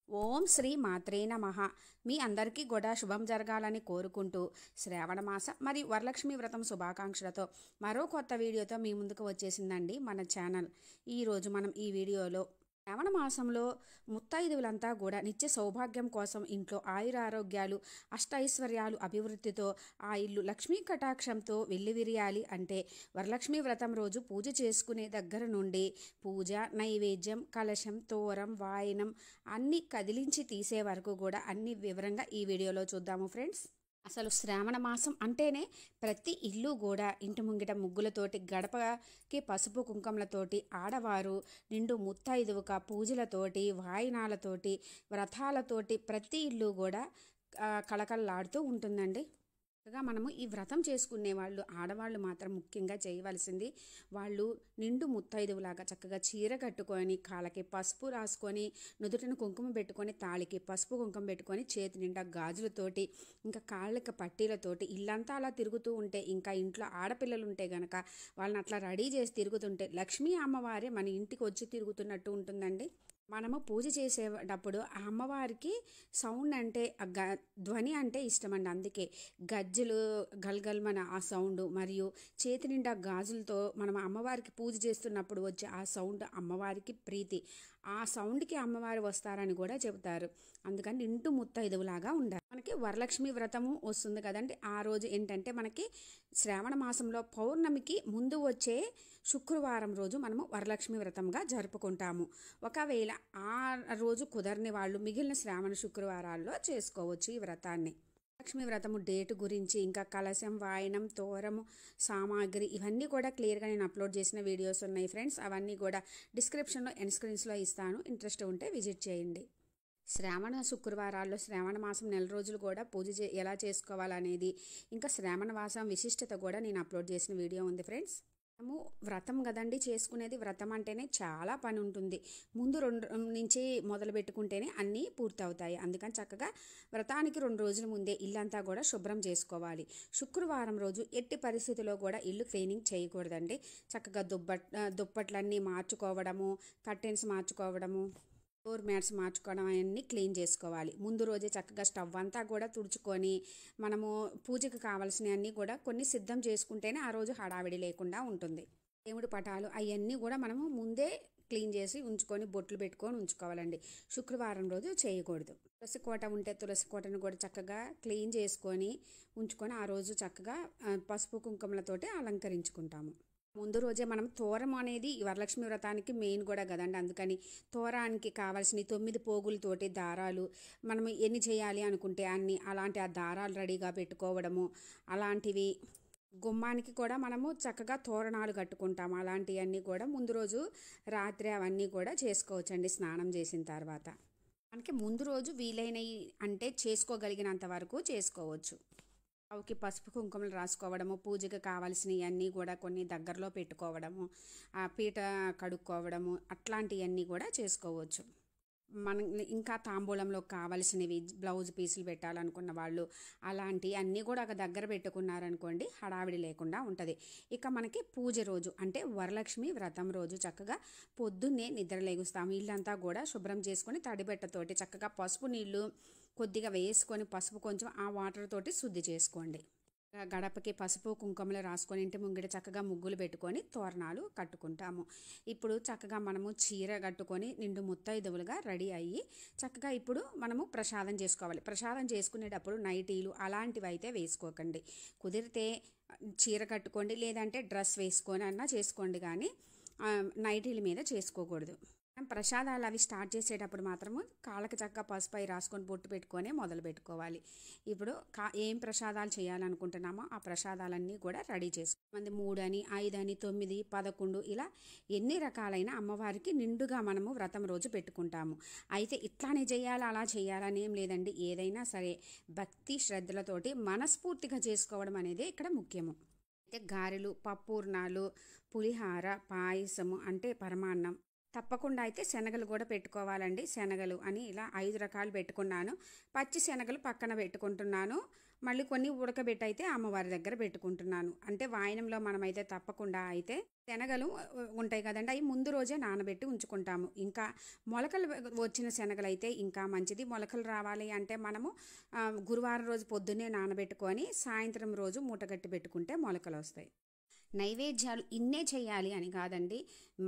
ఓం శ్రీ మాత్రే నమః. మీ అందరికీ కూడా శుభం జరగాలని కోరుకుంటూ శ్రావణ మాస మరియు వరలక్ష్మి వ్రతం శుభాకాంక్షలతో మరో కొత్త వీడియోతో మీ ముందుకు వచ్చేసిందండి మన ఛానల్. ఈరోజు మనం ఈ వీడియోలో శ్రావణ మాసంలో ముత్తైదువులంతా కూడా నిత్య సౌభాగ్యం కోసం ఇంట్లో ఆయురారోగ్యాలు అష్టైశ్వర్యాలు అభివృద్ధితో ఆ ఇల్లు లక్ష్మీ కటాక్షంతో వెల్లివిరియాలి అంటే వరలక్ష్మి వ్రతం రోజు పూజ చేసుకునే దగ్గర నుండి పూజ నైవేద్యం కలశం తోరం వాయనం అన్నీ కదిలించి తీసే వరకు కూడా అన్ని వివరంగా ఈ వీడియోలో చూద్దాము ఫ్రెండ్స్. అసలు శ్రావణ మాసం అంటేనే ప్రతి ఇల్లు కూడా ఇంటి ముంగిట ముగ్గులతోటి గడపకి పసుపు కుంకుమలతోటి ఆడవారు నిండు ముత్తైదువుగా పూజలతోటి వాయినాలతోటి వ్రతాలతోటి ప్రతి ఇల్లు కూడా కళకళలాడుతూ ఉంటుందండి. మనము ఈ వ్రతం చేసుకునే వాళ్ళు ఆడవాళ్ళు మాత్రం ముఖ్యంగా చేయవలసింది వాళ్ళు నిండు ముత్తైదువులాగా చక్కగా చీర కట్టుకొని కాళ్ళకి పసుపు రాసుకొని నుదుటిని కుంకుమ పెట్టుకొని తాళికి పసుపు కుంకుమ పెట్టుకొని చేతి నిండా గాజులతోటి ఇంకా కాళ్ళకి పట్టీలతోటి ఇల్లంతా అలా తిరుగుతూ ఉంటే ఇంకా ఇంట్లో ఆడపిల్లలు ఉంటే గనక వాళ్ళని అట్లా రెడీ చేసి తిరుగుతుంటే లక్ష్మీ అమ్మవారే మన ఇంటికి వచ్చి తిరుగుతున్నట్టు ఉంటుందండి. మనము పూజ చేసేటప్పుడు ఆ అమ్మవారికి సౌండ్ అంటే ధ్వని అంటే ఇష్టమండి. అందుకే గజ్జలు గల్గల్మన ఆ సౌండ్ మరియు చేతి నిండా గాజులతో మనం అమ్మవారికి పూజ చేస్తున్నప్పుడు వచ్చే ఆ సౌండ్ అమ్మవారికి ప్రీతి. ఆ సౌండ్కి అమ్మవారు వస్తారని కూడా చెబుతారు. అందుకని నిండు ముత్తైదువులాగా ఉండాలి. మనకి వరలక్ష్మి వ్రతము వస్తుంది కదండి. ఆ రోజు ఏంటంటే మనకి శ్రావణ మాసంలో పౌర్ణమికి ముందు వచ్చే శుక్రవారం రోజు మనము వరలక్ష్మి వ్రతంగా జరుపుకుంటాము. ఒకవేళ ఆ రోజు కుదరని వాళ్ళు మిగిలిన శ్రావణ శుక్రవారాల్లో చేసుకోవచ్చు ఈ వ్రతాన్ని. లక్ష్మీ వ్రతము డేటు గురించి ఇంకా కలశం వాయనం తోరము సామాగ్రి ఇవన్నీ కూడా క్లియర్గా నేను అప్లోడ్ చేసిన వీడియోస్ ఉన్నాయి ఫ్రెండ్స్. అవన్నీ కూడా డిస్క్రిప్షన్లో ఎండ్ స్క్రీన్స్లో ఇస్తాను. ఇంట్రెస్ట్ ఉంటే విజిట్ చేయండి. శ్రావణ శుక్రవారాల్లో శ్రావణ మాసం నెల రోజులు కూడా పూజ ఎలా చేసుకోవాలనేది ఇంకా శ్రావణ మాసం విశిష్టత కూడా నేను అప్లోడ్ చేసిన వీడియో ఉంది ఫ్రెండ్స్. మనము వ్రతం కదండి చేసుకునేది. వ్రతం అంటేనే చాలా పని ఉంటుంది. ముందు 2 నుంచి మొదలు పెట్టుకుంటేనే అన్నీ పూర్తవుతాయి. అందుకని చక్కగా వ్రతానికి 2 రోజుల ముందే ఇల్లంతా కూడా శుభ్రం చేసుకోవాలి. శుక్రవారం రోజు ఎట్టి పరిస్థితిలో కూడా ఇల్లు క్లీనింగ్ చేయకూడదండి. చక్కగా దుప్పట్లన్నీ మార్చుకోవడము, కర్టెన్స్ మార్చుకోవడము, డోర్ మ్యాట్స్ మార్చుకోవడం అవన్నీ క్లీన్ చేసుకోవాలి. ముందు రోజే చక్కగా స్టవ్ అంతా కూడా తుడుచుకొని మనము పూజకు కావాల్సినవన్నీ కూడా కొన్ని సిద్ధం చేసుకుంటేనే ఆ రోజు హడావిడి లేకుండా ఉంటుంది. దేవుడి పటాలు అవన్నీ కూడా మనము ముందే క్లీన్ చేసి ఉంచుకొని బొట్లు పెట్టుకొని ఉంచుకోవాలండి. శుక్రవారం రోజు చేయకూడదు. తులసి కోట ఉంటే తులసి కోటను కూడా చక్కగా క్లీన్ చేసుకొని ఉంచుకొని ఆ రోజు చక్కగా పసుపు కుంకుమలతోటి అలంకరించుకుంటాము. ముందు రోజే మనం తోరం అనేది వరలక్ష్మి వ్రతానికి మెయిన్ కూడా కదండి. అందుకని తోరానికి కావాల్సిన 9 పోగులతోటి దారాలు మనం ఎన్ని చేయాలి అనుకుంటే అన్ని అలాంటి ఆ దారాలు రెడీగా పెట్టుకోవడము, అలాంటివి గుమ్మానికి కూడా మనము చక్కగా తోరణాలు కట్టుకుంటాము. అలాంటివన్నీ కూడా ముందు రోజు రాత్రి అవన్నీ కూడా చేసుకోవచ్చండి స్నానం చేసిన తర్వాత. మనకి ముందు రోజు వీలైనవి అంటే చేసుకోగలిగినంత వరకు చేసుకోవచ్చు. ఆవుకి పసుపు కుంకుమలు రాసుకోవడము, పూజకు కావాల్సినవన్నీ కూడా కొన్ని దగ్గరలో పెట్టుకోవడము, ఆ పీట కడుక్కోవడము అట్లాంటివన్నీ కూడా చేసుకోవచ్చు. మనం ఇంకా తాంబూలంలో కావాల్సినవి బ్లౌజ్ పీసులు పెట్టాలనుకున్న వాళ్ళు అలాంటివి అన్నీ కూడా ఒక దగ్గర పెట్టుకున్నారనుకోండి హడావిడి లేకుండా ఉంటుంది. ఇక మనకి పూజ రోజు అంటే వరలక్ష్మి వ్రతం రోజు చక్కగా పొద్దున్నే నిద్ర లేగుస్తాము. ఇల్లంతా కూడా శుభ్రం చేసుకొని తడిబెట్టతోటి చక్కగా పసుపు నీళ్ళు కొద్దిగా వేసుకొని పసుపు కొంచెం ఆ వాటర్ తోటి శుద్ధి చేసుకోండి. గడపకి పసుపు కుంకుమలు రాసుకొని ఇంటి ముంగిట చక్కగా ముగ్గులు పెట్టుకొని తోరణాలు కట్టుకుంటాము. ఇప్పుడు చక్కగా మనము చీర కట్టుకొని నిండు ముత్తైదువులుగా రెడీ అయ్యి చక్కగా ఇప్పుడు మనము ప్రసాదం చేసుకోవాలి. ప్రసాదం చేసుకునేటప్పుడు నైటీలు అలాంటివి అయితే వేసుకోకండి. కుదిరితే చీర కట్టుకోండి, లేదంటే డ్రెస్ వేసుకొని అన్నా చేసుకోండి, కానీ నైటీల మీద చేసుకోకూడదు. ప్రసాదాలు అవి స్టార్ట్ చేసేటప్పుడు మాత్రము కాళ్ళకి చక్కగా పసుపు అయి రాసుకొని బొట్టు పెట్టుకొని మొదలు పెట్టుకోవాలి. ఇప్పుడు ఏం ప్రసాదాలు చేయాలనుకుంటున్నామో ఆ ప్రసాదాలన్నీ కూడా రెడీ చేసుకోవాలి. 3 అని 5 అని 9 11 ఇలా ఎన్ని రకాలైన అమ్మవారికి నిండుగా మనము వ్రతం రోజు పెట్టుకుంటాము. అయితే ఇట్లానే చేయాలి అలా చేయాలని ఏం లేదండి. ఏదైనా సరే భక్తి శ్రద్ధలతోటి మనస్ఫూర్తిగా చేసుకోవడం అనేది ఇక్కడ ముఖ్యము. అయితే గారెలు, పప్పూర్ణాలు, పులిహార, పాయసము అంటే పరమాన్నం, తప్పకుండా అయితే శనగలు కూడా పెట్టుకోవాలండి. శనగలు అని ఇలా 5 రకాలు పెట్టుకున్నాను. పచ్చి శనగలు పక్కన పెట్టుకుంటున్నాను. మళ్ళీ కొన్ని ఉడకబెట్టి అయితే అమ్మవారి దగ్గర పెట్టుకుంటున్నాను. అంటే వాయనంలో మనమైతే తప్పకుండా అయితే శనగలు ఉంటాయి కదండి, అవి ముందు రోజే నానబెట్టి ఉంచుకుంటాము. ఇంకా మొలకలు వచ్చిన శనగలు అయితే ఇంకా మంచిది. మొలకలు రావాలి అంటే మనము గురువారం రోజు పొద్దున్నే నానబెట్టుకొని సాయంత్రం రోజు మూటగట్టి పెట్టుకుంటే మొలకలు వస్తాయి. నైవేద్యాలు ఇన్నే చేయాలి అని కాదండి,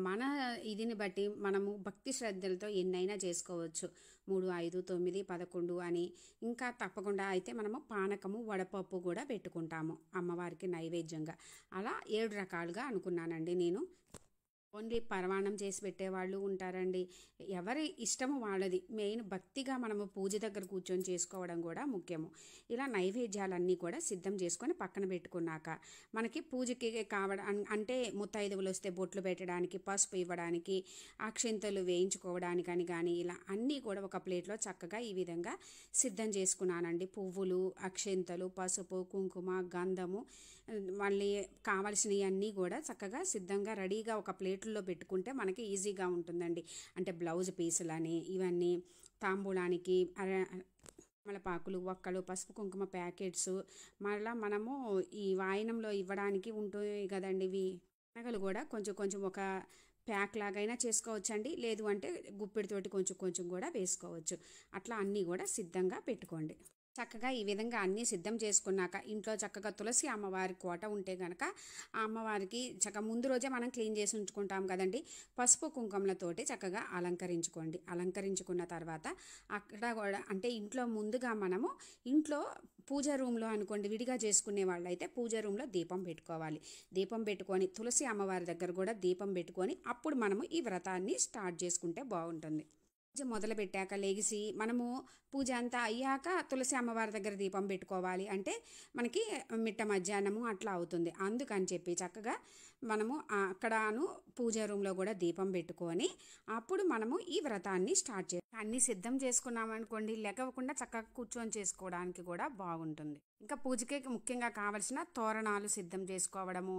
మన ఇదిని బట్టి మనము భక్తి శ్రద్ధలతో ఎన్నైనా చేసుకోవచ్చు. 3, 5, 9, 11 అని. ఇంకా తప్పకుండా అయితే మనము పానకము వడపప్పు కూడా పెట్టుకుంటాము అమ్మవారికి నైవేద్యంగా. అలా 7 రకాలుగా అనుకున్నానండి నేను. ఓన్లీ పరమాన్నం చేసి పెట్టేవాళ్ళు ఉంటారండి. ఎవరి ఇష్టము వాళ్ళది. మెయిన్ భక్తిగా మనము పూజ దగ్గర కూర్చొని చేసుకోవడం కూడా ముఖ్యము. ఇలా నైవేద్యాలన్నీ కూడా సిద్ధం చేసుకొని పక్కన పెట్టుకున్నాక మనకి పూజకి కావడం అంటే ముత్తైదువులు వస్తే బొట్లు పెట్టడానికి, పసుపు ఇవ్వడానికి, అక్షింతలు వేయించుకోవడానికని కానీ ఇలా అన్నీ కూడా ఒక ప్లేట్లో చక్కగా ఈ విధంగా సిద్ధం చేసుకున్నానండి. పువ్వులు, అక్షింతలు, పసుపు, కుంకుమ, గంధము, మళ్ళీ కావలసినవి అన్నీ కూడా చక్కగా సిద్ధంగా రెడీగా ఒక ప్లేట్లో పెట్టుకుంటే మనకి ఈజీగా ఉంటుందండి. అంటే బ్లౌజ్ పీసులని ఇవన్నీ, తాంబూలానికి తమలపాకులు, ఒక్కలు, పసుపు కుంకుమ ప్యాకెట్స్, మళ్ళీ మనము ఈ వాయనంలో ఇవ్వడానికి ఉంటుంది కదండి. ఇవి శనగలు కూడా కొంచెం కొంచెం ఒక ప్యాక్ లాగైనా చేసుకోవచ్చండి. లేదు అంటే గుప్పిడితోటి కొంచెం కొంచెం కూడా వేసుకోవచ్చు. అట్లా అన్నీ కూడా సిద్ధంగా పెట్టుకోండి. చక్కగా ఈ విధంగా అన్నీ సిద్ధం చేసుకున్నాక ఇంట్లో చక్కగా తులసి అమ్మవారి కోట ఉంటే కనుక ఆ అమ్మవారికి చక్కగా ముందు రోజే మనం క్లీన్ చేసి ఉంచుకుంటాం కదండి. పసుపు కుంకుమలతోటి చక్కగా అలంకరించుకోండి. అలంకరించుకున్న తర్వాత అక్కడ కూడా అంటే ఇంట్లో ముందుగా మనము ఇంట్లో పూజ రూమ్లో అనుకోండి, విడిగా చేసుకునే వాళ్ళైతే పూజ రూమ్లో దీపం పెట్టుకోవాలి. దీపం పెట్టుకొని తులసి అమ్మవారి దగ్గర కూడా దీపం పెట్టుకొని అప్పుడు మనము ఈ వ్రతాన్ని స్టార్ట్ చేసుకుంటే బాగుంటుంది. పూజ మొదలు పెట్టాక లెగిసి మనము పూజ అంతా అయ్యాక తులసి అమ్మవారి దగ్గర దీపం పెట్టుకోవాలి అంటే మనకి మిట్ట మధ్యాహ్నము అట్లా అవుతుంది. అందుకని చెప్పి చక్కగా మనము అక్కడను పూజ రూమ్లో కూడా దీపం పెట్టుకొని అప్పుడు మనము ఈ వ్రతాన్ని స్టార్ట్ చేయాలి. అన్నీ సిద్ధం చేసుకున్నామనుకోండి, లెగవకుండా చక్కగా కూర్చొని చేసుకోవడానికి కూడా బాగుంటుంది. ఇంకా పూజకి ముఖ్యంగా కావలసిన తోరణాలు సిద్ధం చేసుకోవడము,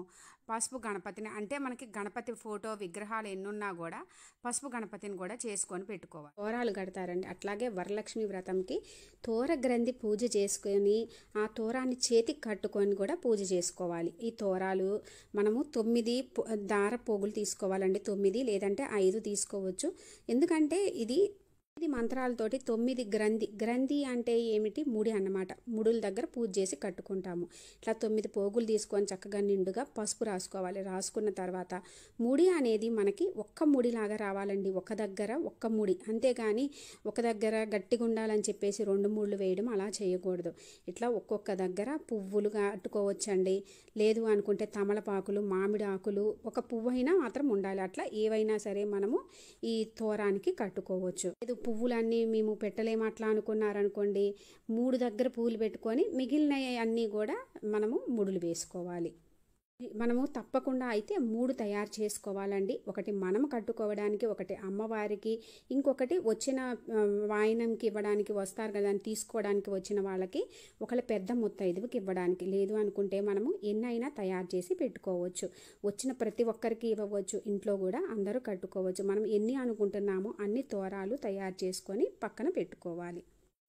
పసుపు గణపతిని అంటే మనకి గణపతి ఫోటో విగ్రహాలు ఎన్నున్నా కూడా పసుపు గణపతిని కూడా చేసుకొని పెట్టుకోవాలి. తోరాలు కడతారండి. అట్లాగే వరలక్ష్మి వ్రతంకి తోర గ్రంథి పూజ చేసుకొని ఆ తోరాన్ని చేతికి కట్టుకొని కూడా పూజ చేసుకోవాలి. ఈ తోరాలు మనము 9 దార పోగులు తీసుకోవాలండి. 9 లేదంటే 5 తీసుకోవచ్చు. ఎందుకంటే ఇది మంత్రాలతోటి 9 గ్రంథి అంటే ఏమిటి, ముడి అన్నమాట. ముడుల దగ్గర పూజ చేసి కట్టుకుంటాము. ఇట్లా 9 పోగులు తీసుకొని చక్కగా నిండుగా పసుపు రాసుకోవాలి. రాసుకున్న తర్వాత ముడి అనేది మనకి ఒక్క ముడిలాగా రావాలండి. ఒక దగ్గర ఒక్క ముడి, అంతేగాని ఒక దగ్గర గట్టిగా ఉండాలని చెప్పేసి 2 ముళ్ళు వేయడం అలా చేయకూడదు. ఇట్లా ఒక్కొక్క దగ్గర పువ్వులు కట్టుకోవచ్చండి. లేదు అనుకుంటే తమలపాకులు, మామిడి ఆకులు, ఒక పువ్వు అయినా మాత్రం ఉండాలి. అట్లా ఏవైనా సరే మనము ఈ తోరానికి కట్టుకోవచ్చు. లేదు పువ్వులన్నీ మేము పెట్టలేము అట్లా అనుకున్నారనుకోండి, 3 దగ్గర పువ్వులు పెట్టుకొని మిగిలిన అన్నీ కూడా మనము ముడులు వేసుకోవాలి. మనము తప్పకుండా అయితే 3 తయారు చేసుకోవాలండి. ఒకటి మనం కట్టుకోవడానికి, ఒకటి అమ్మవారికి, ఇంకొకటి వచ్చిన వాయనంకి ఇవ్వడానికి వస్తారు కదా తీసుకోవడానికి వచ్చిన వాళ్ళకి, ఒకళ్ళ పెద్ద ముత్తైదువుకి ఇవ్వడానికి. లేదు అనుకుంటే మనము ఎన్నైనా తయారు చేసి పెట్టుకోవచ్చు. వచ్చిన ప్రతి ఒక్కరికి ఇవ్వవచ్చు. ఇంట్లో కూడా అందరూ కట్టుకోవచ్చు. మనం ఎన్ని అనుకుంటున్నామో అన్ని తోరాలు తయారు చేసుకొని పక్కన పెట్టుకోవాలి.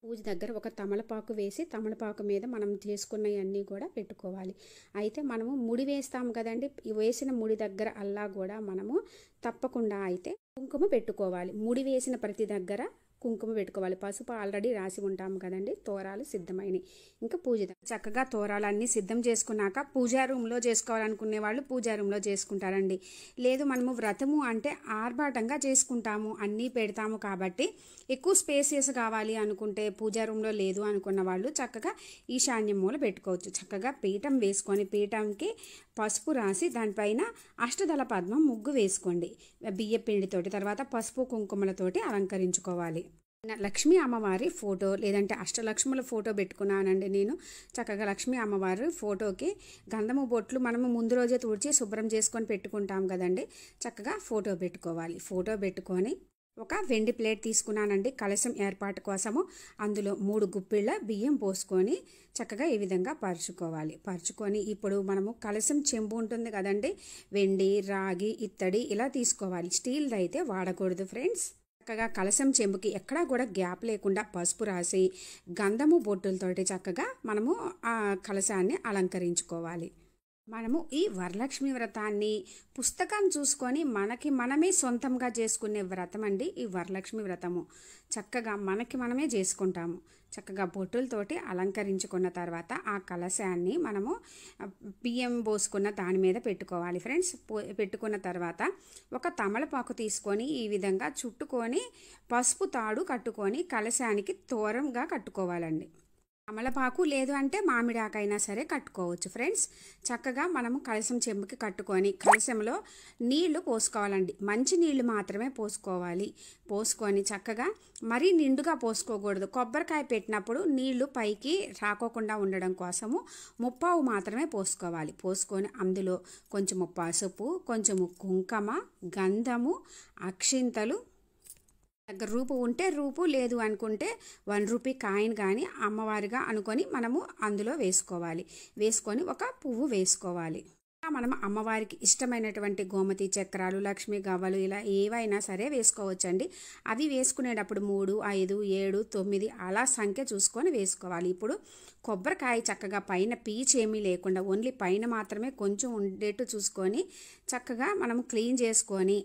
పూజ దగ్గర ఒక తమలపాకు వేసి తమలపాకు మీద మనం చేసుకున్నవన్నీ కూడా పెట్టుకోవాలి. అయితే మనము ముడి వేస్తాము కదండి, వేసిన ముడి దగ్గర అల్లా కూడా మనము తప్పకుండా అయితే కుంకుమ పెట్టుకోవాలి. ముడి వేసిన ప్రతి దగ్గర కుంకుమ పెట్టుకోవాలి. పసుపు ఆల్రెడీ రాసి ఉంటాము కదండి. తోరాలు సిద్ధమైనవి. ఇంకా పూజ చక్కగా తోరాలన్నీ సిద్ధం చేసుకున్నాక పూజా రూమ్లో చేసుకోవాలనుకునే వాళ్ళు పూజా రూమ్లో చేసుకుంటారండి. లేదు మనము వ్రతము అంటే ఆర్భాటంగా చేసుకుంటాము, అన్నీ పెడతాము కాబట్టి ఎక్కువ స్పేసెస్ కావాలి అనుకుంటే పూజా రూమ్లో లేదు అనుకున్న వాళ్ళు చక్కగా ఈశాన్యం మూల పెట్టుకోవచ్చు. చక్కగా పీఠం వేసుకొని పీఠంకి పసుపు రాసి దానిపైన అష్టదళ పద్మం ముగ్గు వేసుకోండి బియ్య పిండితోటి. తర్వాత పసుపు కుంకుమలతోటి అలంకరించుకోవాలి. లక్ష్మీ అమ్మవారి ఫోటో లేదంటే అష్టలక్ష్ముల ఫోటో పెట్టుకున్నానండి నేను. చక్కగా లక్ష్మీ అమ్మవారి ఫోటోకి గంధము బొట్లు మనము ముందు రోజే తుడిచి శుభ్రం చేసుకొని పెట్టుకుంటాం కదండి. చక్కగా ఫోటో పెట్టుకోవాలి. ఫోటో పెట్టుకొని ఒక వెండి ప్లేట్ తీసుకున్నానండి కలశం ఏర్పాటు కోసము. అందులో 3 గుప్పిళ్ళ బియ్యం పోసుకొని చక్కగా ఈ విధంగా పరుచుకొని ఇప్పుడు మనము కలశం చెంబు ఉంటుంది కదండి, వెండి, రాగి, ఇత్తడి ఇలా తీసుకోవాలి. స్టీల్ది అయితే వాడకూడదు ఫ్రెండ్స్. చక్కగా కలశం చెంబుకి ఎక్కడా కూడా గ్యాప్ లేకుండా పసుపు రాసి గంధము బొట్టులతోటి చక్కగా మనము ఆ కలశాన్ని అలంకరించుకోవాలి. మనము ఈ వరలక్ష్మి వ్రతాన్ని పుస్తకం చూసుకొని మనకి మనమే సొంతంగా చేసుకునే వ్రతం అండి ఈ వరలక్ష్మి వ్రతము. చక్కగా మనకి మనమే చేసుకుంటాము. చక్కగా బొట్టులతోటి అలంకరించుకున్న తర్వాత ఆ కలశాన్ని మనము బియ్యం పోసుకున్న దాని మీద పెట్టుకోవాలి ఫ్రెండ్స్. పెట్టుకున్న తర్వాత ఒక తమలపాకు తీసుకొని ఈ విధంగా చుట్టుకొని పసుపు తాడు కట్టుకొని కలశానికి తోరంగా కట్టుకోవాలండి. తమలపాకు లేదు అంటే మామిడాకైనా సరే కట్టుకోవచ్చు ఫ్రెండ్స్. చక్కగా మనము కలశం చెంబుకి కట్టుకొని కలశంలో నీళ్లు పోసుకోవాలండి. మంచి నీళ్లు మాత్రమే పోసుకోవాలి. పోసుకొని చక్కగా మరీ నిండుగా పోసుకోకూడదు. కొబ్బరికాయ పెట్టినప్పుడు నీళ్లు పైకి రాకోకుండా ఉండడం కోసము ముప్పావు మాత్రమే పోసుకోవాలి. పోసుకొని అందులో కొంచెం పసుపు, కొంచెము కుంకుమ, గంధము, అక్షింతలు, దగ్గర రూపు ఉంటే రూపు, లేదు అనుకుంటే 1 రూపీ కాయిన్ కానీ అమ్మవారిగా అనుకొని మనము అందులో వేసుకోవాలి. వేసుకొని ఒక పువ్వు వేసుకోవాలి. మనం అమ్మవారికి ఇష్టమైనటువంటి గోమతి చక్రాలు, లక్ష్మీ గవ్వలు ఇలా ఏవైనా సరే వేసుకోవచ్చండి. అవి వేసుకునేటప్పుడు 3, 5, 7, 9 అలా సంఖ్య చూసుకొని వేసుకోవాలి. ఇప్పుడు కొబ్బరికాయ చక్కగా పైన పీచు ఏమీ లేకుండా ఓన్లీ పైన మాత్రమే కొంచెం ఉండేట్టు చూసుకొని చక్కగా మనం క్లీన్ చేసుకొని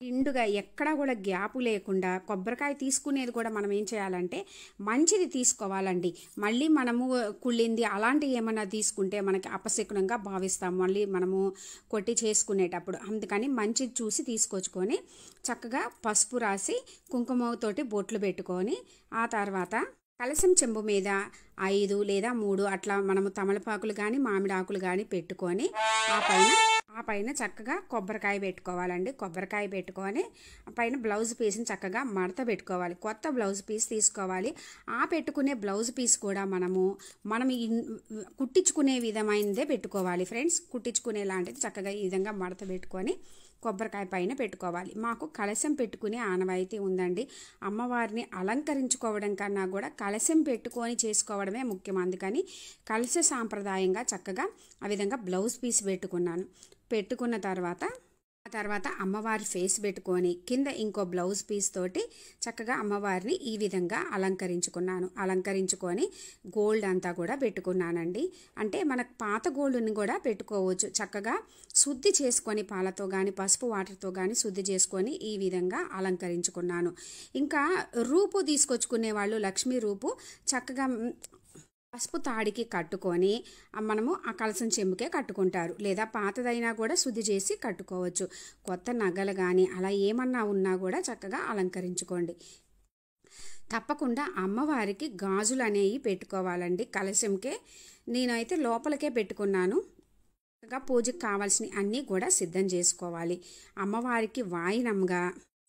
నిండుగా ఎక్కడా కూడా గ్యాపు లేకుండా కొబ్బరికాయ తీసుకునేది కూడా మనం ఏం చేయాలంటే మంచిది తీసుకోవాలండి. మళ్ళీ మనము కుళ్ళింది అలాంటివి ఏమైనా తీసుకుంటే మనకి అపశకునంగా భావిస్తాం మళ్ళీ మనము కొట్టి చేసుకునేటప్పుడు. అందుకని మంచిది చూసి తీసుకొచ్చుకొని చక్కగా పసుపు రాసి కుంకుమతోటి బొట్లు పెట్టుకొని ఆ తర్వాత కలశం చెంబు మీద 5 లేదా 3 అట్లా మనము తమలపాకులు కానీ మామిడాకులు కానీ పెట్టుకొని ఆ పైన చక్కగా కొబ్బరికాయ పెట్టుకోవాలండి. కొబ్బరికాయ పెట్టుకొని పైన బ్లౌజ్ పీస్ని చక్కగా మడత పెట్టుకోవాలి. కొత్త బ్లౌజ్ పీస్ తీసుకోవాలి. ఆ పెట్టుకునే బ్లౌజ్ పీస్ కూడా మనం కుట్టించుకునే విధమైనదే పెట్టుకోవాలి ఫ్రెండ్స్. కుట్టించుకునే లాంటిది చక్కగా ఈ విధంగా మడత పెట్టుకొని కొబ్బరికాయ పైన పెట్టుకోవాలి. మాకు కలశం పెట్టుకునే ఆనవాయితీ ఉందండి. అమ్మవారిని అలంకరించుకోవడం కన్నా కూడా కలశం పెట్టుకొని చేసుకోవడమే ముఖ్యం. అందుకని కలశ సాంప్రదాయంగా చక్కగా ఆ విధంగా బ్లౌజ్ పీస్ పెట్టుకున్న తర్వాత అమ్మవారి ఫేస్ పెట్టుకొని కింద ఇంకో బ్లౌజ్ పీస్ తోటి చక్కగా అమ్మవారిని ఈ విధంగా అలంకరించుకొని గోల్డ్ అంతా కూడా పెట్టుకున్నానండి. అంటే మనకు పాత గోల్డ్ని కూడా పెట్టుకోవచ్చు. చక్కగా శుద్ధి చేసుకొని పాలతో కానీ పసుపు వాటర్తో కానీ శుద్ధి చేసుకొని ఈ విధంగా అలంకరించుకున్నాను. ఇంకా రూపు తీసుకొచ్చుకునే వాళ్ళు లక్ష్మీ రూపు చక్కగా పసుపు తాడికి కట్టుకొని మనము ఆ కలశం చెంబుకే కట్టుకుంటారు. లేదా పాతదైనా కూడా శుద్ధి చేసి కట్టుకోవచ్చు. కొత్త నగలు కానీ అలా ఏమన్నా ఉన్నా కూడా చక్కగా అలంకరించుకోండి. తప్పకుండా అమ్మవారికి గాజులు అనేవి పెట్టుకోవాలండి కలశంకే. నేనైతే లోపలికే పెట్టుకున్నాను. చక్కగా పూజకు కావాల్సిన అన్నీ కూడా సిద్ధం చేసుకోవాలి. అమ్మవారికి వాయినంగా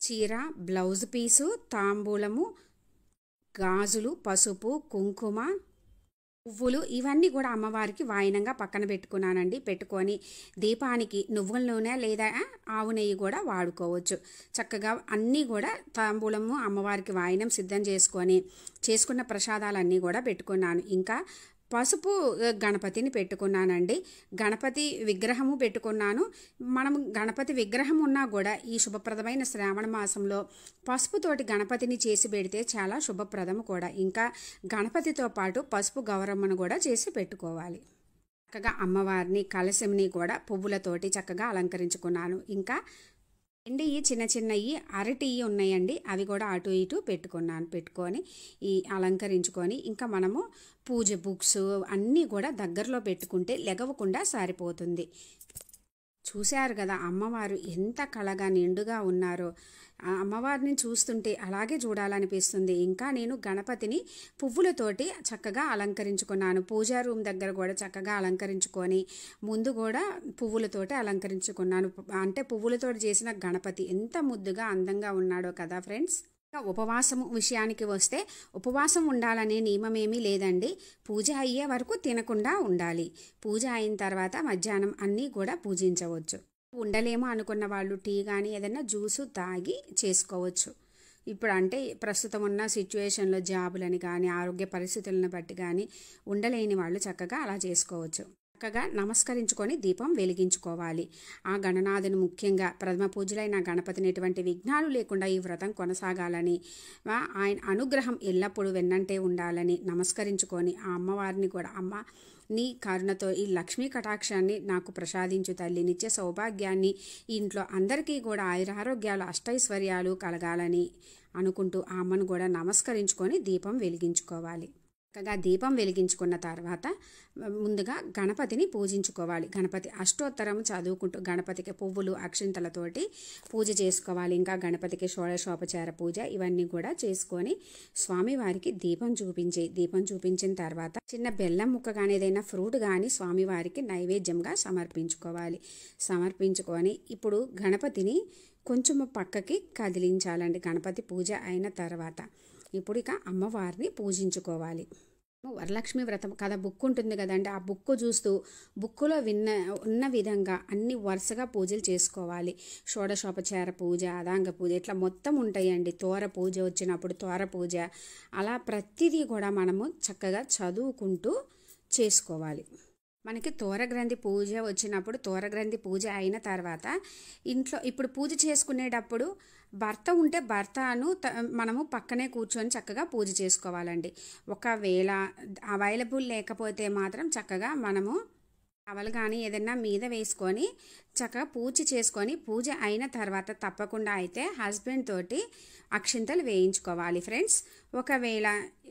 చీర, బ్లౌజ్ పీసు, తాంబూలము, గాజులు, పసుపు, కుంకుమ, పువ్వులు ఇవన్నీ కూడా అమ్మవారికి వాయినంగా పక్కన పెట్టుకున్నానండి. పెట్టుకొని దీపానికి నువ్వుల నూనె లేదా ఆవు నెయ్యి కూడా వాడుకోవచ్చు. చక్కగా అన్నీ కూడా తాంబూలము అమ్మవారికి వాయినం సిద్ధం చేసుకున్న ప్రసాదాలన్నీ కూడా పెట్టుకున్నాను. ఇంకా పసుపు గణపతిని పెట్టుకున్నానండి. గణపతి విగ్రహము పెట్టుకున్నాను. మనం గణపతి విగ్రహం ఉన్నా కూడా ఈ శుభప్రదమైన శ్రావణ మాసంలో పసుపుతోటి గణపతిని చేసి పెడితే చాలా శుభప్రదము కూడా. ఇంకా గణపతితో పాటు పసుపు గౌరమ్మను కూడా చేసి పెట్టుకోవాలి. చక్కగా అమ్మవారిని కలశంని కూడా పువ్వులతోటి చక్కగా అలంకరించుకున్నాను. ఇంకా చిన్నవి అరటి ఉన్నాయండి. అవి కూడా అటు ఇటు పెట్టుకొని ఈ అలంకరించుకొని ఇంకా మనము పూజ బుక్స్ అన్నీ కూడా దగ్గరలో పెట్టుకుంటే లెగవకుండా సారిపోతుంది. చూశారు కదా అమ్మవారు ఎంత కళగా నిండుగా ఉన్నారో. ఆ అమ్మవారిని చూస్తుంటే అలాగే చూడాలనిపిస్తుంది. ఇంకా నేను గణపతిని పువ్వులతోటి చక్కగా అలంకరించుకున్నాను. పూజా రూమ్ దగ్గర కూడా చక్కగా అలంకరించుకొని ముందు కూడా పువ్వులతోటి అలంకరించుకున్నాను. అంటే పువ్వులతోటి చేసిన గణపతి ఎంత ముద్దుగా అందంగా ఉన్నాడో కదా ఫ్రెండ్స్. ఉపవాసం విషయానికి వస్తే ఉపవాసం ఉండాలనే నియమమేమీ లేదండి. పూజ అయ్యే వరకు తినకుండా ఉండాలి. పూజ అయిన తర్వాత మధ్యాహ్నం అన్నీ కూడా పూజించవచ్చు. ఉండలేమో అనుకున్న వాళ్ళు టీ కానీ ఏదైనా జ్యూసు తాగి చేసుకోవచ్చు. ఇప్పుడు అంటే ప్రస్తుతం ఉన్న సిచ్యువేషన్లో జాబులని కానీ ఆరోగ్య పరిస్థితులను బట్టి కానీ ఉండలేని వాళ్ళు చక్కగా అలా చేసుకోవచ్చు. చక్కగా నమస్కరించుకొని దీపం వెలిగించుకోవాలి. ఆ గణనాథుని ముఖ్యంగా ప్రథమ పూజలైన గణపతిని ఎటువంటి విఘ్నాలు లేకుండా ఈ వ్రతం కొనసాగాలని, ఆయన అనుగ్రహం ఎల్లప్పుడూ వెన్నంటే ఉండాలని నమస్కరించుకొని ఆ అమ్మవారిని కూడా, అమ్మ నీ కరుణతో ఈ లక్ష్మీ కటాక్షాన్ని నాకు ప్రసాదించు తల్లి, నిత్య సౌభాగ్యాన్ని ఇంట్లో అందరికీ కూడా ఆయురారోగ్యాలు అష్టైశ్వర్యాలు కలగాలని అనుకుంటూ ఆ అమ్మను కూడా నమస్కరించుకొని దీపం వెలిగించుకోవాలి. చక్కగా దీపం వెలిగించుకున్న తర్వాత ముందుగా గణపతిని పూజించుకోవాలి. గణపతి అష్టోత్తరం చదువుకుంటూ గణపతికి పువ్వులు అక్షింతలతోటి పూజ చేసుకోవాలి. ఇంకా గణపతికి షోడశోపచార పూజ ఇవన్నీ కూడా చేసుకొని స్వామివారికి దీపం చూపించిన తర్వాత చిన్న బెల్లం ముక్క కానీ ఏదైనా ఫ్రూట్ కానీ స్వామివారికి నైవేద్యంగా సమర్పించుకొని ఇప్పుడు గణపతిని కొంచెం పక్కకి కదిలించాలండి. గణపతి పూజ అయిన తర్వాత ఇప్పుడు ఇక అమ్మవారిని పూజించుకోవాలి. వరలక్ష్మి వ్రతం కథ బుక్ ఉంటుంది కదండి, ఆ బుక్ చూస్తూ బుక్కులో ఉన్న విధంగా అన్ని వరుసగా పూజలు చేసుకోవాలి. షోడశోపచార పూజ, అదాంగ పూజ ఇట్లా మొత్తం ఉంటాయండి. తోర పూజ వచ్చినప్పుడు తోర పూజ, అలా ప్రతిదీ కూడా మనము చక్కగా చదువుకుంటూ చేసుకోవాలి. మనకి తోరగ్రంథి పూజ వచ్చినప్పుడు తోరగ్రంథి పూజ అయిన తర్వాత ఇంట్లో ఇప్పుడు పూజ చేసుకునేటప్పుడు భర్త ఉంటే భర్తను మనము పక్కనే కూర్చొని చక్కగా పూజ చేసుకోవాలండి. ఒకవేళ అవైలబుల్ లేకపోతే మాత్రం చక్కగా మనము టవల్ కానీ ఏదైనా మీద వేసుకొని చక్కగా పూజ చేసుకొని పూజ అయిన తర్వాత తప్పకుండా అయితే హస్బెండ్ తోటి అక్షింతలు వేయించుకోవాలి ఫ్రెండ్స్. ఒకవేళ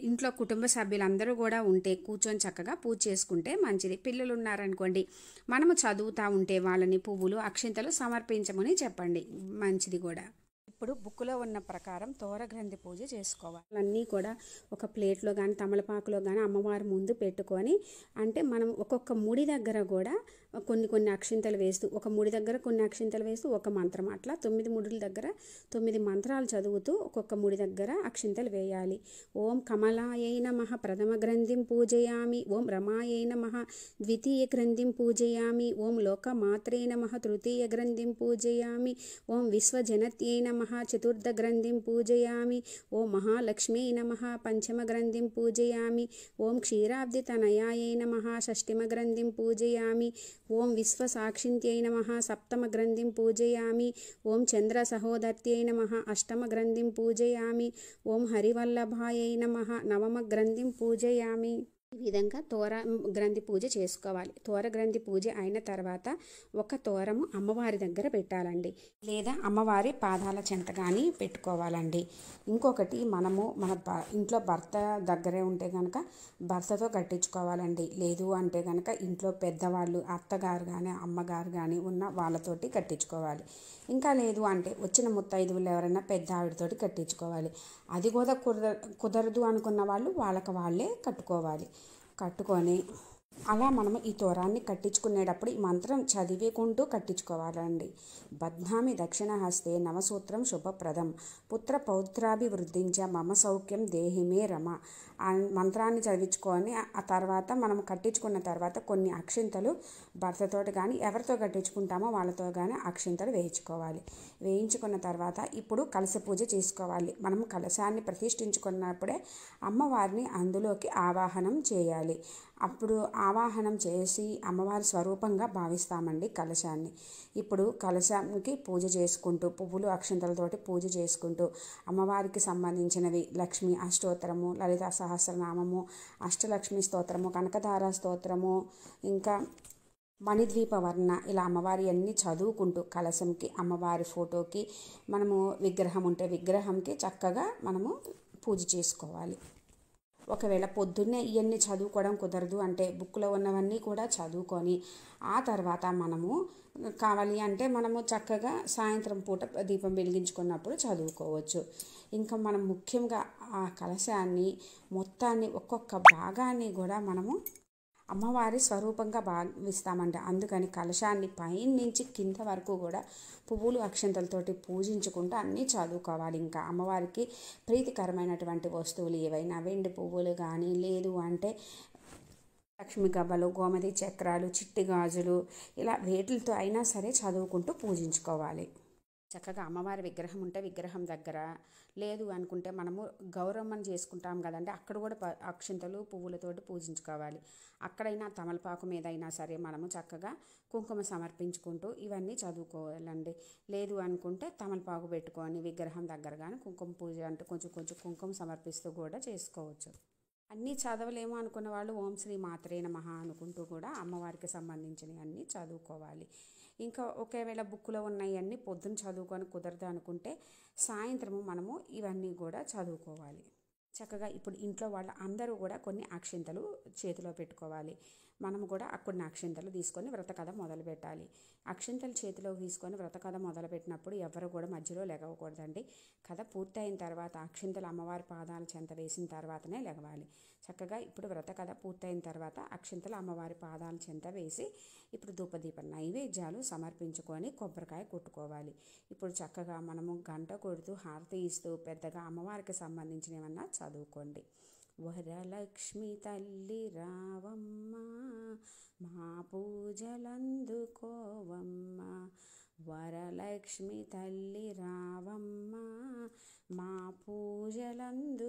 ఇంట్లో కుటుంబ సభ్యులందరూ కూడా ఉంటే కూర్చొని చక్కగా పూజ చేసుకుంటే మంచిది. పిల్లలు ఉన్నారనుకోండి, మనము చదువుతూ ఉంటే వాళ్ళని పువ్వులు అక్షింతలు సమర్పించమని చెప్పండి, మంచిది కూడా. ఇప్పుడు బుక్లో ఉన్న ప్రకారం తోరగ్రంథి పూజ చేసుకోవాలి. అన్నీ కూడా ఒక ప్లేట్లో కానీ తమలపాకులో కానీ అమ్మవారి ముందు పెట్టుకొని, అంటే మనం ఒక్కొక్క ముడి దగ్గర కూడా కొన్ని అక్షింతలు వేస్తూ, ఒక ముడి దగ్గర కొన్ని అక్షింతలు వేస్తూ ఒక మంత్రం, అట్లా 9 ముడుల దగ్గర 9 మంత్రాలు చదువుతూ ఒక్కొక్క ముడి దగ్గర అక్షింతలు వేయాలి. ఓం కమలాయై నమః ప్రథమ గ్రంథిం పూజయామి, ఓం రమాయై నమః ద్వితీయ గ్రంథిం పూజయామి, ఓం లోకమాత్రే నమః తృతీయ గ్రంథిం పూజయామి, ఓం విశ్వజనత్యై నమః చతుర్థ గ్రంథిం పూజయామి, ఓం మహాలక్ష్మ్యై నమః పంచమ గ్రంథిం పూజయామి, ఓం క్షీరాబ్ది తనయాయై నమః షష్ఠిమ గ్రంథిం పూజయామి, ఓం విశ్వసాక్షింత్యై నమః సప్తమ గ్రంథిం పూజయామి, ఓం చంద్ర సహోదర్త్యై నమః అష్టమ గ్రంథిం పూజయామి, ఓం హరివల్లభాయై నమః నవమ గ్రంథిం పూజయామి. ఈ విధంగా తోర గ్రంథి పూజ చేసుకోవాలి. తోర గ్రంథి పూజ అయిన తర్వాత ఒక తోరము అమ్మవారి దగ్గర పెట్టాలండి, లేదా అమ్మవారి పాదాల చెంత కానీ పెట్టుకోవాలండి. ఇంకొకటి మనము మన ఇంట్లో భర్త దగ్గరే ఉంటే కనుక భర్తతో కట్టించుకోవాలండి. లేదు అంటే కనుక ఇంట్లో పెద్దవాళ్ళు అత్తగారు కానీ అమ్మగారు కానీ ఉన్న వాళ్ళతోటి కట్టించుకోవాలి. ఇంకా లేదు అంటే వచ్చిన ముత్తైదువులు ఎవరైనా పెద్ద ఆవిడతోటి కట్టించుకోవాలి. అది కూడా కుదరదు అనుకున్న వాళ్ళు వాళ్ళే కట్టుకొని అలా మనము ఈ తోరాన్ని కట్టించుకునేటప్పుడు ఈ మంత్రం చదివేకుంటూ కట్టించుకోవాలండి. బధ్నామి దక్షిణ హస్తే నవసూత్రం శుభప్రదం పుత్ర పౌత్రాభివృద్ధించ మమ సౌఖ్యం దేహిమే రమ. ఆ మంత్రాన్ని చదివించుకొని ఆ తర్వాత మనం కట్టించుకున్న తర్వాత కొన్ని అక్షింతలు భర్తతోటి కానీ ఎవరితో కట్టించుకుంటామో వాళ్ళతో కానీ అక్షింతలు వేయించుకున్న తర్వాత ఇప్పుడు కలశ పూజ చేసుకోవాలి. మనం కలశాన్ని ప్రతిష్ఠించుకున్నప్పుడే అమ్మవారిని అందులోకి ఆవాహనం చేయాలి. అప్పుడు ఆవాహనం చేసి అమ్మవారి స్వరూపంగా భావిస్తామండి కలశాన్ని. ఇప్పుడు కలశానికి పూజ చేసుకుంటూ పువ్వులు అక్షింతలతోటి పూజ చేసుకుంటూ అమ్మవారికి సంబంధించినవి లక్ష్మి అష్టోత్తరము, లలిత సహస్రనామము, అష్టలక్ష్మి స్తోత్రము, కనకధార స్తోత్రము, ఇంకా మణిద్వీప వర్ణ, ఇలా అమ్మవారి అన్నీ చదువుకుంటూ కలశంకి అమ్మవారి ఫోటోకి మనము విగ్రహం ఉంటే విగ్రహంకి చక్కగా మనము పూజ చేసుకోవాలి. ఒకవేళ పొద్దున్నే ఇవన్నీ చదువుకోవడం కుదరదు అంటే బుక్లో ఉన్నవన్నీ కూడా చదువుకొని ఆ తర్వాత మనము కావాలి అంటే మనము చక్కగా సాయంత్రం పూట దీపం వెలిగించుకున్నప్పుడు చదువుకోవచ్చు. ఇంకా మనం ముఖ్యంగా ఆ కలశాన్ని మొత్తాన్ని ఒక్కొక్క భాగాన్ని కూడా మనము అమ్మవారి స్వరూపంగా భావిస్తామండి. అందుకని కలశాన్ని పైన నుంచి కింద వరకు కూడా పువ్వులు అక్షంతలతోటి పూజించుకుంటూ అన్నీ చదువుకోవాలి. ఇంకా అమ్మవారికి ప్రీతికరమైనటువంటి వస్తువులు ఏవైనా వెండి పువ్వులు కానీ లేదు అంటే లక్ష్మి గవ్వలు, గోమతి చక్రాలు, చిట్టి గాజులు ఇలా వేటితో అయినా సరే చదువుకుంటూ పూజించుకోవాలి. చక్కగా అమ్మవారి విగ్రహం ఉంటే విగ్రహం దగ్గర, లేదు అనుకుంటే మనము గౌరమ్మని చేసుకుంటాం కదండి, అక్కడ కూడా అక్షింతలు పువ్వులతోటి పూజించుకోవాలి. అక్కడైనా తమలపాకు మీద అయినా సరే మనము చక్కగా కుంకుమ సమర్పించుకుంటూ ఇవన్నీ చదువుకోవాలండి. లేదు అనుకుంటే తమలపాకు పెట్టుకొని విగ్రహం దగ్గర కానీ కుంకుమ పూజ అంటే కొంచెం కొంచెం కుంకుమ సమర్పిస్తూ కూడా చేసుకోవచ్చు. అన్నీ చదవలేము అనుకున్న వాళ్ళు ఓం శ్రీ మాత్రే నమః అనుకుంటూ కూడా అమ్మవారికి సంబంధించినవి అన్నీ చదువుకోవాలి. ఇంకా ఒకవేళ బుక్లో ఉన్నవన్నీ పొద్దున్న చదువుకొని కుదరదు అనుకుంటే సాయంత్రము మనము ఇవన్నీ కూడా చదువుకోవాలి. చక్కగా ఇప్పుడు ఇంట్లో వాళ్ళ అందరూ కూడా కొన్ని అక్షింతలు చేతిలో పెట్టుకోవాలి. మనము కూడా కొన్ని అక్షింతలు తీసుకొని వ్రతకథ మొదలు పెట్టాలి. అక్షింతలు చేతిలో తీసుకొని వ్రతకథ మొదలుపెట్టినప్పుడు ఎవరు కూడా మధ్యలో లెగవకూడదండి. కథ పూర్తయిన తర్వాత అక్షింతలు అమ్మవారి పాదాల చెంత వేసిన తర్వాతనే లెగవాలి. చక్కగా ఇప్పుడు వ్రతకథ పూర్తయిన తర్వాత అక్షింతలు అమ్మవారి పాదాల చెంత వేసి ఇప్పుడు ధూపదీప నైవేద్యాలు సమర్పించుకొని కొబ్బరికాయ కొట్టుకోవాలి. ఇప్పుడు చక్కగా మనము గంట కొడుతూ హారతి ఇస్తూ పెద్దగా అమ్మవారికి సంబంధించినవన్నా చదువుకోండి. వరలక్ష్మి తల్లి రావమ్మ, మా పూజలందుకోవమ్మ. వరలక్ష్మి తల్లి రావమ్మ, మా పూజలందుకోవమ్మ.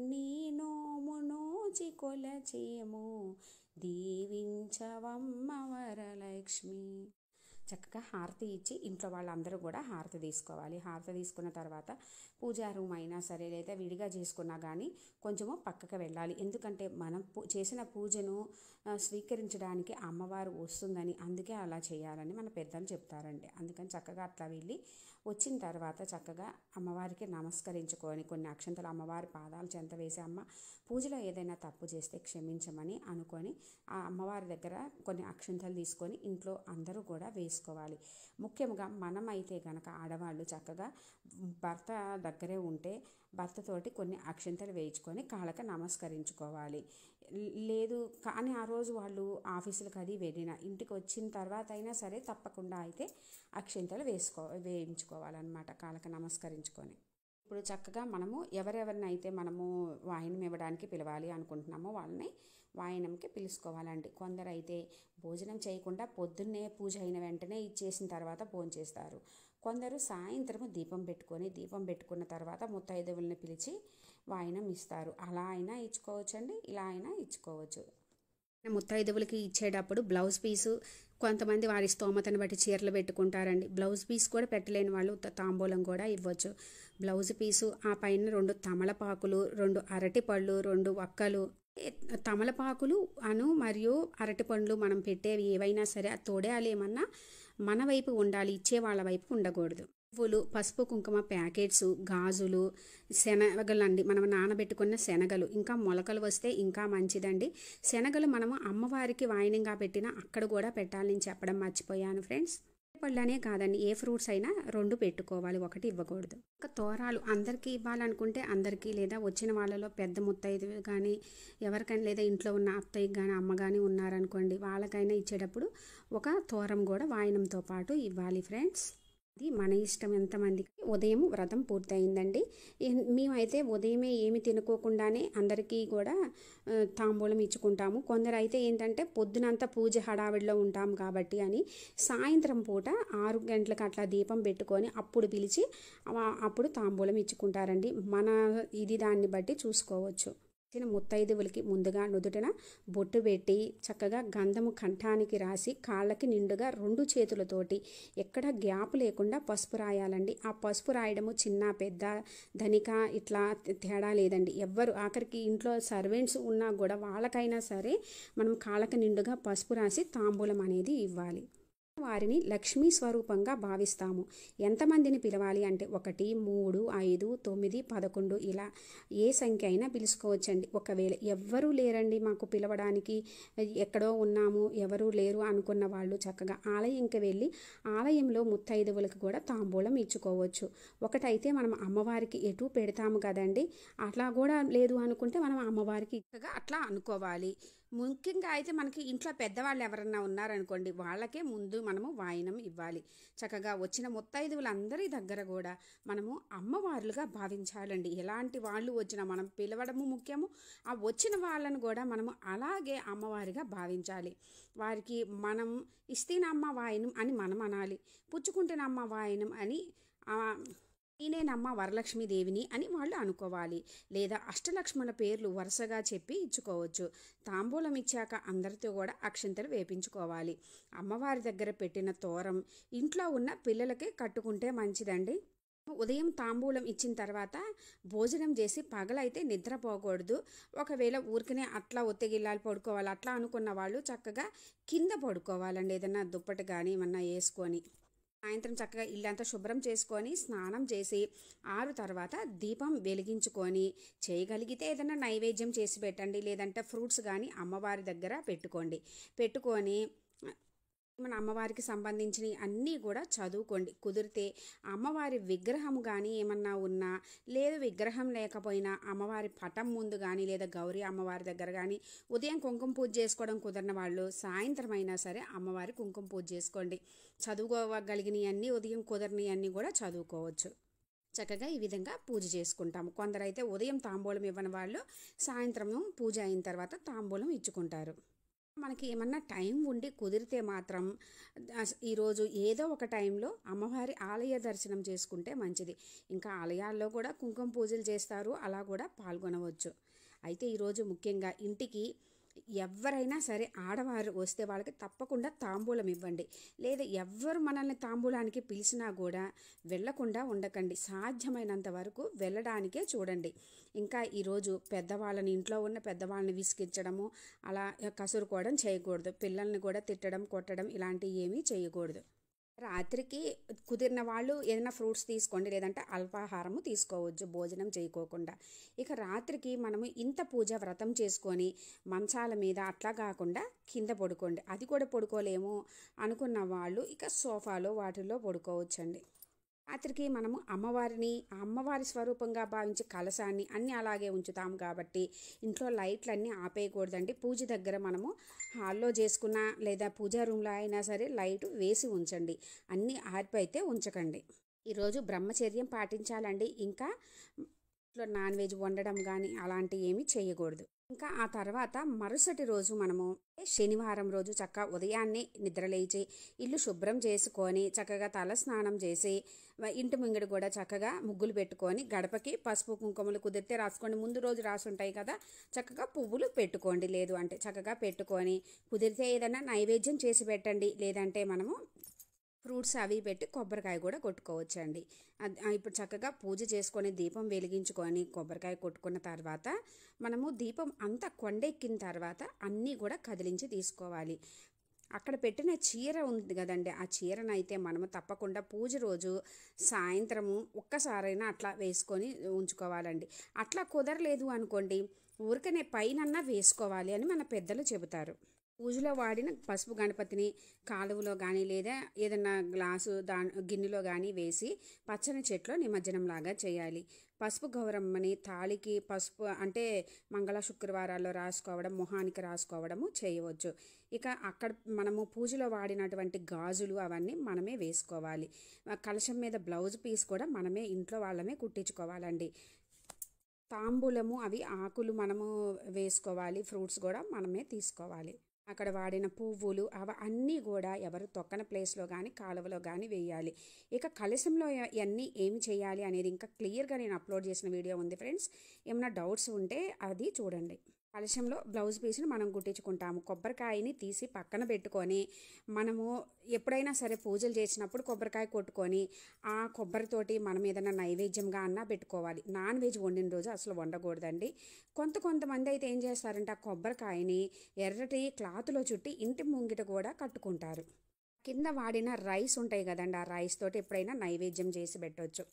నీ నోము నోచి కొలచేము, దీవించవమ్మ వరలక్ష్మి. చక్కగా హారతి ఇచ్చి ఇంట్లో వాళ్ళందరూ కూడా హారతి తీసుకోవాలి. హారతి తీసుకున్న తర్వాత పూజా రూమ్ అయినా సరే లేదా విడిగా చేసుకున్నా కానీ కొంచెము పక్కకు వెళ్ళాలి. ఎందుకంటే మనం చేసిన పూజను స్వీకరించడానికి అమ్మవారు వస్తుందని, అందుకే అలా చేయాలని మన పెద్దలు చెప్తారండి. అందుకని చక్కగా అట్లా వెళ్ళి వచ్చిన తర్వాత చక్కగా అమ్మవారికి నమస్కరించుకొని కొన్ని అక్షంతలు అమ్మవారి పాదాల చెంత వేసి, అమ్మ పూజలో ఏదైనా తప్పు చేస్తే క్షమించమని అనుకొని ఆ అమ్మవారి దగ్గర కొన్ని అక్షంతలు తీసుకొని ఇంట్లో అందరూ కూడా వేసుకోవాలి. ముఖ్యంగా మనమైతే గనక ఆడవాళ్ళు చక్కగా భర్త దగ్గరే ఉంటే భర్తతోటి కొన్ని అక్షంతలు వేయించుకొని కాళ్ళకి నమస్కరించుకోవాలి. లేదు కానీ ఆ రోజు వాళ్ళు ఆఫీసులకు అది వెళ్ళిన ఇంటికి వచ్చిన తర్వాత అయినా సరే తప్పకుండా అయితే అక్షంతలు వేయించుకోవాలన్నమాట కాళ్ళకి నమస్కరించుకొని. ఇప్పుడు చక్కగా మనము ఎవరెవరినైతే మనము వాయినం ఇవ్వడానికి పిలవాలి అనుకుంటున్నామో వాళ్ళని వాయినంకి పిలుచుకోవాలండి. కొందరైతే భోజనం చేయకుండా పొద్దున్నే పూజ అయిన వెంటనే ఇచ్చేసిన తర్వాత భోంచేస్తారు. కొందరు సాయంత్రము దీపం పెట్టుకున్న తర్వాత ముత్తైదువుల్ని పిలిచి వాయినం ఇస్తారు. అలా అయినా ఇచ్చుకోవచ్చండి, ఇలా అయినా ఇచ్చుకోవచ్చు. ముత్తైదువులకి ఇచ్చేటప్పుడు బ్లౌజ్ పీసు కొంతమంది వారి స్తోమతను బట్టి చీరలు పెట్టుకుంటారండి. బ్లౌజ్ పీస్ కూడా పెట్టలేని వాళ్ళు తాంబూలం కూడా ఇవ్వచ్చు. బ్లౌజ్ పీసు ఆ పైన 2 తమలపాకులు, 2 అరటిపళ్ళు, 2 వక్కలు. తమలపాకులు మరియు అరటిపండ్లు మనం పెట్టేవి ఏవైనా సరే ఆ తోడేలు ఏమన్నా మన వైపు ఉండాలి, ఇచ్చే వాళ్ళ వైపు ఉండకూడదు. పువ్వులు, పసుపు కుంకుమ ప్యాకెట్స్, గాజులు, శనగలు అండి, మనం నానబెట్టుకున్న శనగలు, ఇంకా మొలకలు వస్తే ఇంకా మంచిదండి. శనగలు మనము అమ్మవారికి వాయినంగా పెట్టినా అక్కడ కూడా పెట్టాలని చెప్పడం మర్చిపోయాను ఫ్రెండ్స్. పళ్ళనే కాదండి, ఏ ఫ్రూట్స్ అయినా 2 పెట్టుకోవాలి, 1 ఇవ్వకూడదు. ఇంకా తోరాలు అందరికీ ఇవ్వాలనుకుంటే అందరికీ, లేదా వచ్చిన వాళ్ళలో పెద్ద ముత్తైదువు కానీ ఎవరికైనా లేదా ఇంట్లో ఉన్న అత్తయ్యకి కానీ అమ్మ కానీ ఉన్నారనుకోండి వాళ్ళకైనా ఇచ్చేటప్పుడు ఒక తోరం కూడా వాయినంతో పాటు ఇవ్వాలి ఫ్రెండ్స్. ఇది మన ఇష్టం ఎంతమందికి. ఉదయం వ్రతం పూర్తయిందండి. మేమైతే ఉదయమే ఏమి తినుకోకుండానే అందరికీ కూడా తాంబూలం ఇచ్చుకుంటాము. కొందరు అయితే ఏంటంటే పొద్దునంతా పూజ హడావిడిలో ఉంటాం కాబట్టి అని సాయంత్రం పూట 6 గంటలకు అట్లా దీపం పెట్టుకొని అప్పుడు పిలిచి అప్పుడు తాంబూలం ఇచ్చుకుంటారండి. మన దాన్ని బట్టి చూసుకోవచ్చు. చిన్న ముత్తైదువులకి ముందుగా నుదుటన బొట్టు పెట్టి చక్కగా గంధము కంఠానికి రాసి కాళ్ళకి నిండుగా 2 చేతులతోటి ఎక్కడ గ్యాప్ లేకుండా పసుపు రాయాలండి. ఆ పసుపు రాయడము చిన్న పెద్ద ధనిక ఇట్లా తేడా లేదండి. ఎవ్వరు ఆఖరికి ఇంట్లో సర్వెంట్స్ ఉన్నా కూడా వాళ్ళకైనా సరే మనం కాళ్ళకి నిండుగా పసుపు రాసి తాంబూలం అనేది ఇవ్వాలి. వారిని లక్ష్మీ స్వరూపంగా భావిస్తాము. ఎంతమందిని పిలవాలి అంటే 1, 3, 5, 9, 11 ఇలా ఏ సంఖ్య అయినా పిలుచుకోవచ్చండి. ఒకవేళ ఎవ్వరూ లేరండి మాకు పిలవడానికి, ఎక్కడో ఉన్నాము ఎవరూ లేరు అనుకున్న వాళ్ళు చక్కగా ఆలయంకి వెళ్ళి ఆలయంలో ముత్తైదువులకు కూడా తాంబూలం ఇచ్చుకోవచ్చు. ఒకటైతే మనం అమ్మవారికి ఎటు పెడతాము కదండి, అట్లా కూడా లేదు అనుకుంటే మనం అమ్మవారికి అట్లా అనుకోవాలి. ముఖ్యంగా అయితే మనకి ఇంట్లో పెద్దవాళ్ళు ఎవరన్నా ఉన్నారనుకోండి, వాళ్ళకే ముందు మనము వాయినం ఇవ్వాలి. చక్కగా వచ్చిన ముత్తైదువులందరి దగ్గర కూడా మనము అమ్మవార్లుగా భావించాలండి. ఎలాంటి వాళ్ళు వచ్చినా మనం పిలవడము ముఖ్యము, ఆ వచ్చిన వాళ్ళను కూడా మనము అలాగే అమ్మవారిగా భావించాలి. వారికి మనం ఇస్తేనమ్మ వాయినం అని మనం అనాలి, పుచ్చుకుంటేనమ్మ వాయినం అని నేనేనమ్మ వరలక్ష్మీదేవిని అని వాళ్ళు అనుకోవాలి. లేదా అష్టలక్ష్ముల పేర్లు వరుసగా చెప్పి ఇచ్చుకోవచ్చు. తాంబూలం ఇచ్చాక అందరితో కూడా అక్షింతలు వేపించుకోవాలి. అమ్మవారి దగ్గర పెట్టిన తోరం ఇంట్లో ఉన్న పిల్లలకే కట్టుకుంటే మంచిదండి. ఉదయం తాంబూలం ఇచ్చిన తర్వాత భోజనం చేసి పగలైతే నిద్రపోకూడదు. ఒకవేళ ఊరికనే అట్లా ఒత్తిగిల్లాలు పడుకోవాలి అట్లా అనుకున్న వాళ్ళు చక్కగా కింద పడుకోవాలండి, ఏదన్నా దుప్పటి కానీ ఏమన్నా వేసుకొని. సాయంత్రం చక్కగా ఇల్లంతా శుభ్రం చేసుకొని స్నానం చేసి 6 తర్వాత దీపం వెలిగించుకొని, చేయగలిగితే ఏదైనా నైవేద్యం చేసి పెట్టండి, లేదంటే ఫ్రూట్స్ కానీ అమ్మవారి దగ్గర పెట్టుకొని మన అమ్మవారికి సంబంధించినవి అన్నీ కూడా చదువుకోండి. కుదిరితే అమ్మవారి విగ్రహం కానీ ఏమన్నా ఉన్నా, లేదు విగ్రహం లేకపోయినా అమ్మవారి పటం ముందు కానీ లేదా గౌరీ అమ్మవారి దగ్గర కానీ ఉదయం కుంకుమ పూజ చేసుకోవడం కుదరని వాళ్ళు సాయంత్రం అయినా సరే అమ్మవారి కుంకుమ పూజ చేసుకోండి. చదువుకోగలిగినవన్నీ ఉదయం కుదరనివన్నీ కూడా చదువుకోవచ్చు. చక్కగా ఈ విధంగా పూజ చేసుకుంటాము. కొందరైతే ఉదయం తాంబూలం ఇవ్వని వాళ్ళు సాయంత్రం పూజ అయిన తర్వాత తాంబూలం ఇచ్చుకుంటారు. మనకి ఏమన్నా టైం ఉండి కుదిరితే మాత్రం ఈరోజు ఏదో ఒక టైంలో అమ్మవారి ఆలయ దర్శనం చేసుకుంటే మంచిది. ఇంకా ఆలయాల్లో కూడా కుంకుమ పూజలు చేస్తారు, అలా కూడా పాల్గొనవచ్చు. అయితే ఈరోజు ముఖ్యంగా ఇంటికి ఎవరైనా సరే ఆడవారు వస్తే వాళ్ళకి తప్పకుండా తాంబూలం ఇవ్వండి. లేదా ఎవ్వరు మనల్ని తాంబూలానికి పిలిచినా కూడా వెళ్ళకుండా ఉండకండి. సాధ్యమైనంత వరకు వెళ్ళడానికే చూడండి. ఇంకా ఈరోజు పెద్దవాళ్ళని ఇంట్లో ఉన్న పెద్దవాళ్ళని విసిగించడము, అలా కసురుకోవడం చేయకూడదు. పిల్లల్ని కూడా తిట్టడం కొట్టడం ఇలాంటివి ఏమీ చేయకూడదు. రాత్రికి కుదిరిన వాళ్ళు ఏదైనా ఫ్రూట్స్ తీసుకోండి, లేదంటే అల్పాహారము తీసుకోవచ్చు భోజనం చేయకోకుండా. ఇక రాత్రికి మనము ఇంత పూజ వ్రతం చేసుకొని మంచాల మీద అట్లా కాకుండా కింద పడుకోండి. అది కూడా పడుకోలేము అనుకున్న వాళ్ళు ఇక సోఫాలో వాటిల్లో పడుకోవచ్చండి. రాత్రికి మనము అమ్మవారి స్వరూపంగా భావించే కలశాన్ని అన్నీ అలాగే ఉంచుతాము కాబట్టి ఇంట్లో లైట్లన్నీ ఆపేయకూడదండి. పూజ దగ్గర మనము హాల్లో చేసుకున్న లేదా పూజా రూమ్లో అయినా సరే లైట్ వేసి ఉంచండి, అన్నీ ఆర్పైతే ఉంచకండి. ఈరోజు బ్రహ్మచర్యం పాటించాలండి. ఇంకా ఇంట్లో నాన్ వెజ్ వండడం కానీ అలాంటివి ఏమీ చేయకూడదు. ఇంకా ఆ తర్వాత మరుసటి రోజు మనము శనివారం రోజు చక్కగా ఉదయాన్నే నిద్రలేచి ఇల్లు శుభ్రం చేసుకొని చక్కగా తల స్నానం చేసి ఇంటి ముంగడు కూడా చక్కగా ముగ్గులు పెట్టుకొని గడపకి పసుపు కుంకుమలు కుదిరితే రాసుకోండి. ముందు రోజు రాసుంటాయి కదా, చక్కగా పువ్వులు పెట్టుకోండి. లేదు అంటే చక్కగా పెట్టుకొని కుదిరితే ఏదైనా నైవేద్యం చేసి పెట్టండి. లేదంటే మనము ఫ్రూట్స్ అవి పెట్టి కొబ్బరికాయ కూడా కొట్టుకోవచ్చండి. ఇప్పుడు చక్కగా పూజ చేసుకొని దీపం వెలిగించుకొని కొబ్బరికాయ కొట్టుకున్న తర్వాత మనము దీపం అంతా కొండెక్కిన తర్వాత అన్నీ కూడా కదిలించి తీసుకోవాలి. అక్కడ పెట్టిన చీర ఉంది కదండి, ఆ చీరనైతే మనము తప్పకుండా పూజ రోజు సాయంత్రము ఒక్కసారైనా అట్లా వేసుకొని ఉంచుకోవాలండి. అట్లా కుదరలేదు అనుకోండి, ఊరికనే పైనన్నా వేసుకోవాలి అని మన పెద్దలు చెబుతారు. పూజలో వాడిన పసుపు గణపతిని కాలువలో కానీ లేదా ఏదన్నా గ్లాసు గిన్నెలో కానీ వేసి పచ్చని చెట్లో నిమజ్జనం లాగా చేయాలి. పసుపు గౌరమ్మని తాళికి పసుపు అంటే మంగళ శుక్రవారాల్లో రాసుకోవడం, మొహానికి రాసుకోవడము చేయవచ్చు. ఇక అక్కడ మనము పూజలో వాడినటువంటి గాజులు అవన్నీ మనమే వేసుకోవాలి. కలశం మీద బ్లౌజ్ పీస్ కూడా మనమే ఇంట్లో వాళ్ళమే కుట్టించుకోవాలండి. తాంబూలము అవి ఆకులు మనము వేసుకోవాలి, ఫ్రూట్స్ కూడా మనమే తీసుకోవాలి. అక్కడ వాడిన పువ్వులు అన్నీ కూడా ఎవరు తొక్కన ప్లేస్లో కానీ కాలువలో కానీ వేయాలి. ఇక కలశంలో ఇవన్నీ ఏమి చేయాలి అనేది ఇంకా క్లియర్గా నేను అప్లోడ్ చేసిన వీడియో ఉంది ఫ్రెండ్స్. ఏమైనా డౌట్స్ ఉంటే అది చూడండి. కలశంలో బ్లౌజ్ పీస్ని మనం కుట్టించుకుంటాము. కొబ్బరికాయని తీసి పక్కన పెట్టుకొని మనము ఎప్పుడైనా సరే పూజలు చేసినప్పుడు కొబ్బరికాయ కొట్టుకొని ఆ కొబ్బరితోటి మనం ఏదైనా నైవేద్యంగా అన్నా పెట్టుకోవాలి. నాన్ వెజ్ వండిన రోజు అసలు వండకూడదండి. కొంతమంది అయితే ఏం చేస్తారంటే ఆ కొబ్బరికాయని ఎర్రటి క్లాత్లో చుట్టి ఇంటి ముంగిట కూడా కట్టుకుంటారు. కింద వాడిన రైస్ ఉంటాయి కదండి, ఆ రైస్ తోటి ఎప్పుడైనా నైవేద్యం చేసి పెట్టవచ్చు.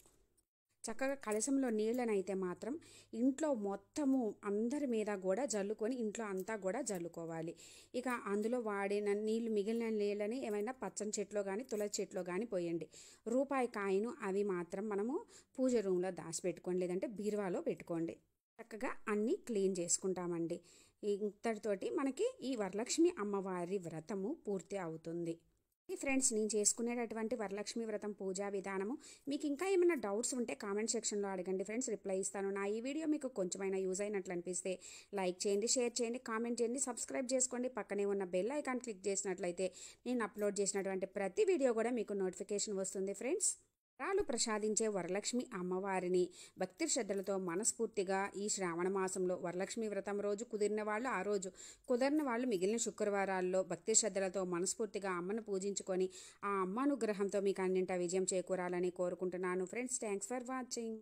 చక్కగా కలశంలో నీళ్ళనైతే మాత్రం ఇంట్లో మొత్తము అందరి మీద కూడా జల్లుకొని ఇంట్లో అంతా కూడా జల్లుకోవాలి. ఇక అందులో వాడిన నీళ్ళు మిగిలిన నీళ్ళని ఏమైనా పచ్చని చెట్లో కానీ తులసి చెట్లో కానీ పోయండి. రూపాయి కాయిను అవి మాత్రం మనము పూజ రూమ్లో దాచిపెట్టుకోండి, లేదంటే బీరువాలో పెట్టుకోండి. చక్కగా అన్నీ క్లీన్ చేసుకుంటామండి. ఇంతటితోటి మనకి ఈ వరలక్ష్మి అమ్మవారి వ్రతము పూర్తి అవుతుంది. ఫ్రెండ్స్, నేను చేసుకునేటటువంటి వరలక్ష్మి వ్రతం పూజా విధానము మీకు ఇంకా ఏమైనా డౌట్స్ ఉంటే కామెంట్ సెక్షన్లో అడగండి ఫ్రెండ్స్, రిప్లై ఇస్తాను. నా ఈ వీడియో మీకు కొంచెమైనా యూజ్ అయినట్లు అనిపిస్తే లైక్ చేయండి, షేర్ చేయండి, కామెంట్ చేయండి, సబ్స్క్రైబ్ చేసుకోండి. పక్కనే ఉన్న బెల్ ఐకాన్ క్లిక్ చేసినట్లయితే నేను అప్లోడ్ చేసినటువంటి ప్రతి వీడియో కూడా మీకు నోటిఫికేషన్ వస్తుంది ఫ్రెండ్స్. వరాలు ప్రసాదించే వరలక్ష్మి అమ్మవారిని భక్తి శ్రద్ధలతో మనస్ఫూర్తిగా ఈ శ్రావణ మాసంలో వరలక్ష్మి వ్రతం రోజు కుదిరిన వాళ్ళు ఆ రోజు, కుదరిన వాళ్ళు మిగిలిన శుక్రవారాల్లో భక్తి శ్రద్ధలతో మనస్ఫూర్తిగా అమ్మను పూజించుకొని ఆ అమ్మ అనుగ్రహంతో మీకు అన్నింటా విజయం చేకూరాలని కోరుకుంటున్నాను ఫ్రెండ్స్. Thanks for watching.